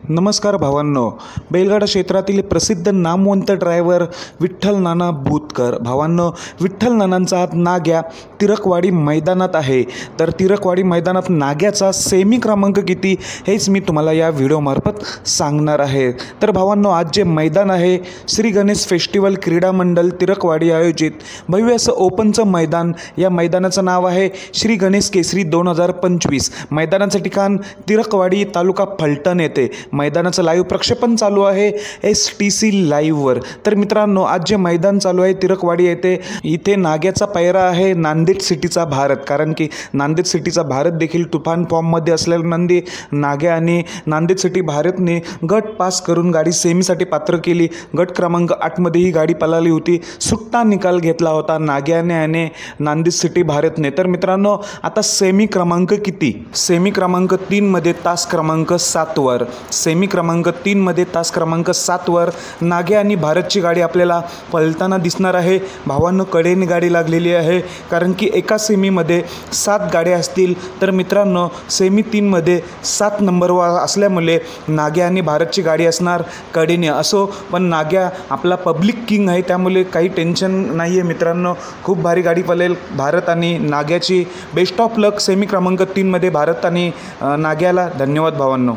नमस्कार भावांनो, बैलगाडा क्षेत्रातील प्रसिद्ध नामवंत ड्रायव्हर विठ्ठल नाना भूतकर. भावांनो, विठ्ठल नानांचा आज नाग्या तिरकवाडी मैदानात आहे. तर तिरकवाडी मैदानात नाग्याचा सेमी क्रमांक किती हेच मी तुम्हाला या व्हिडिओमार्फत सांगणार आहे. तर भावांनो, आज जे मैदान आहे श्री गणेश फेस्टिवल क्रीडा मंडळ तिरकवाडी आयोजित भव्य असं ओपनचं मैदान. या मैदानाचं नाव आहे श्री गणेश केसरी 2025. मैदानाचं ठिकाण तिरकवाडी तालुका फलटण येथे. मैदानाचं लाईव्ह प्रक्षेपण चालू आहे STC लाईव्हवर. तर मित्रांनो, आज जे मैदान चालू आहे तिरकवाडी येथे, इथे नाग्याचा पैरा आहे नांदेड सिटीचा भारत. कारण की नांदेड सिटीचा भारत देखील तुफान फॉर्ममध्ये असलेल्या नाग्या आणि नांदेड सिटी भारतने गट पास करून गाडी सेमीसाठी पात्र केली. गट क्रमांक 8मध्ये ही गाडी पळाली होती. सुट्टा निकाल घेतला होता नाग्याने आणि नांदेड सिटी भारतने. तर मित्रांनो, आता सेमी क्रमांक किती? सेमी क्रमांक 3मध्ये तास क्रमांक 7वर. सेमी क्रमांक 3मध्ये तास क्रमांक 7वर नाग्या आणि भारतची गाडी आपल्याला पळताना दिसणार आहे. भावांनो, कडेने गाडी लागलेली आहे कारण की एका सेमीमध्ये 7 गाड्या असतील. तर मित्रांनो, सेमी 3मध्ये 7 नंबरवर असल्यामुळे नाग्या आणि भारतची गाडी असणार कडेने. असो, पण नाग्या आपला पब्लिक किंग आहे, त्यामुळे काही टेन्शन नाही आहे मित्रांनो. खूप भारी गाडी पळेल भारत आणि नाग्याची. बेस्ट ऑफ लक सेमी क्रमांक 3मध्ये भारत आणि नाग्याला. धन्यवाद भावांनो.